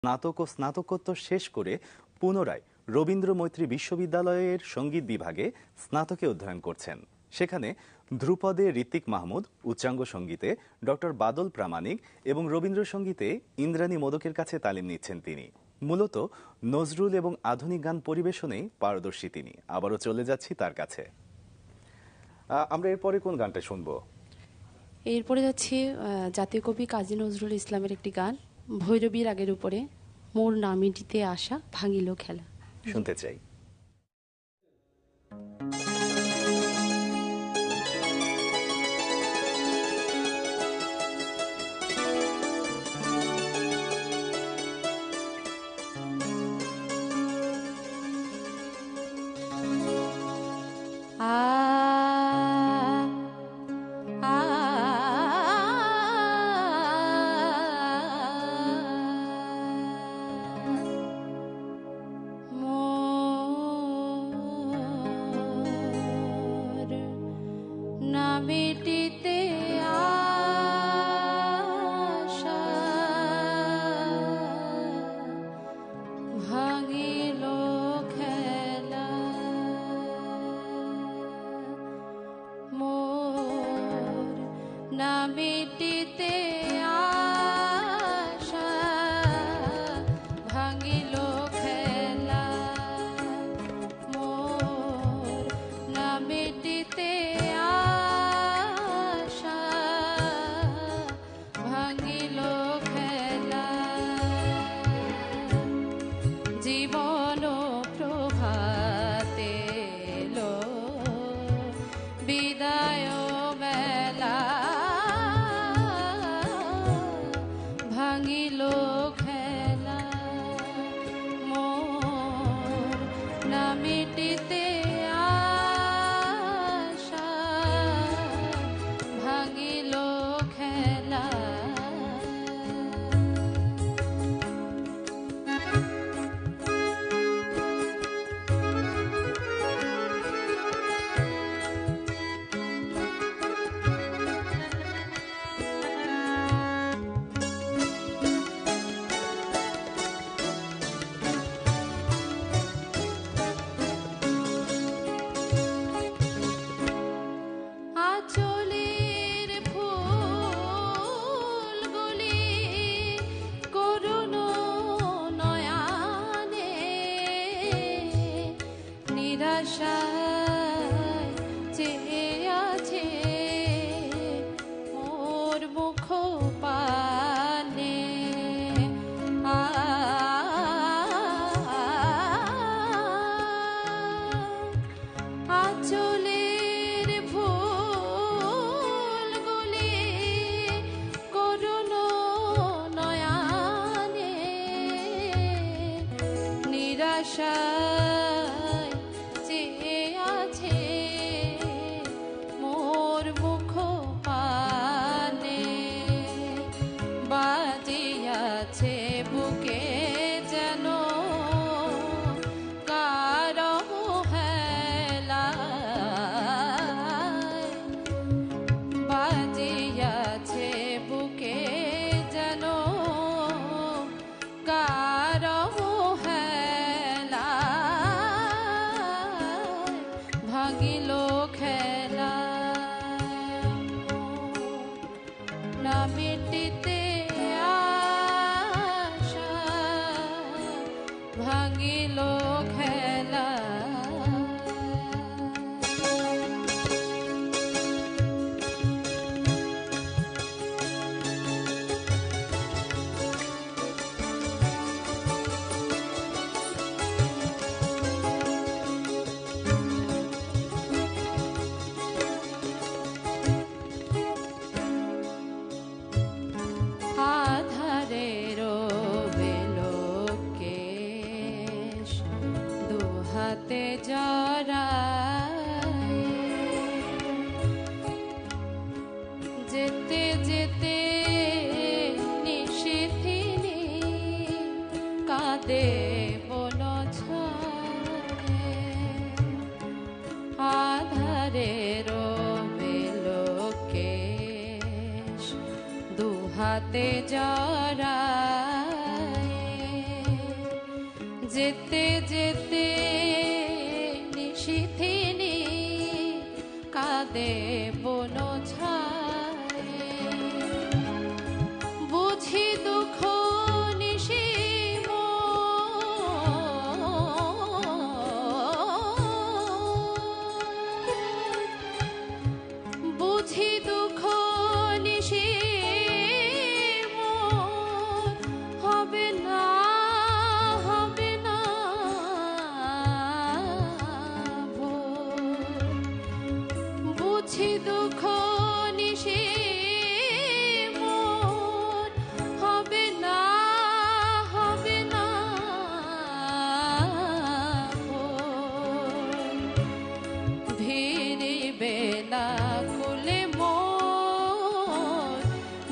স্নাতক ও স্নাতকোত্তর শেষ করে পুনরায় রবীন্দ্র মৈত্রী বিশ্ববিদ্যালয়ের সঙ্গীত বিভাগে স্নাতকে অধ্যয়ন করছেন। সেখানে ধ্রুপদে ঋত্বিক মাহমুদ, উচ্চাঙ্গ সঙ্গীতে ডক্টর বাদল প্রামাণিক এবং রবীন্দ্রসঙ্গীতে ইন্দ্রাণী মোদকের কাছে তালিম নিচ্ছেন তিনি। মূলত নজরুল এবং আধুনিক গান পরিবেশনেই পারদর্শী তিনি। আবারও চলে যাচ্ছি তার কাছে। আমরা এরপরে কোন গানটা শুনবো? এরপরে যাচ্ছি জাতীয় কবি কাজী নজরুল ইসলামের একটি গান, ভৈরবী রাগের উপরে, মোর নামিটিতে আসা ভাঙিল খেলা। শুনতে চাই। নামিটিতে আসা ভাঙিল খেলা, মোর নামিটিতে আসা ভাঙিল খেলা, মোর নামিটিতে জীবন প্রভাতে লো বিদায় বেলা, ভাঙিল খেলা, মোর নামিটিতে আসা ভাঙিল খেলা। আঁচলের ফুলগুলি করুণ নয়নে নিরাশায় চেয়ে আছে মোর মুখ পানে। আঁচলের ফুলগুলি করুণ নয়নে নিরাশায় চেয়ে আছে মোর মুখ পানে। বাজিয়াছে বুকে যেন কারো হেলা, বাজিয়াছে বুকে যেন কারো হেলা, ভাঙিল খেলা, নামিটিতে আসা ভাঙিল খেলা। আধারের বেলোকে দুহাতে জড়ায়, যেতে যেতে নিশিথিনী কাঁদে বন ছায়ে। আধারের বেলোকে দুহাতে জড়ায়, যেতে যেতে নিশিথিনী কাঁদে বন ছায়ে, বুঝি দুঃখ নিশি বুঝি দুঃখ নিশি হবে না হবে না বুঝি দুঃখ নিশি হবে না হবে না ভিড়িবে না কুলে মোর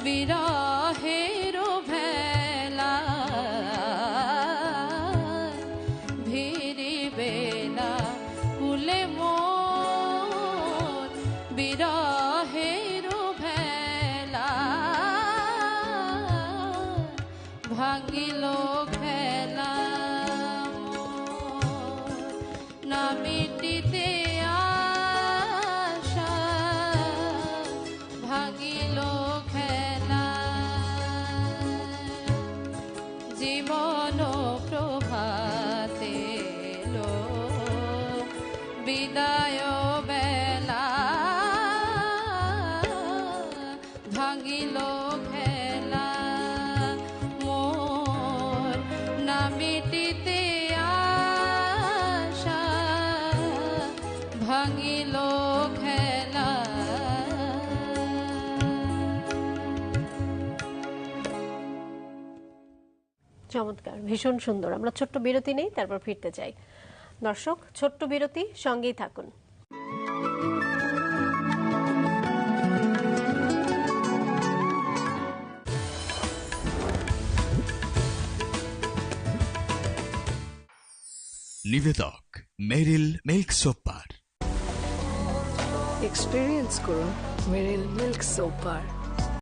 বিরহের ভেলা, ভিড়িবে না কুলে মোর বিরহের ভেলা, ভাঙিল খেলা না মিটিতে আশা, ভাঙিল খেলা জীবন প্রভাতে এলো বিদায় বেলা, ভাঙিল খেলা মোর না মিটিতে আশা, ভাঙিল খেলা। চমৎকার, ভীষণ সুন্দর। আমরা ছোট্ট বিরতি নেই, তারপর ফিরতে চাই। দর্শক, ছোট্ট বিরতি, সঙ্গেই থাকুন। নিবেদক মেরিল মিল্ক সোপার। এক্সপেরিয়েন্স করুন মেরিল মিল্ক সোপার।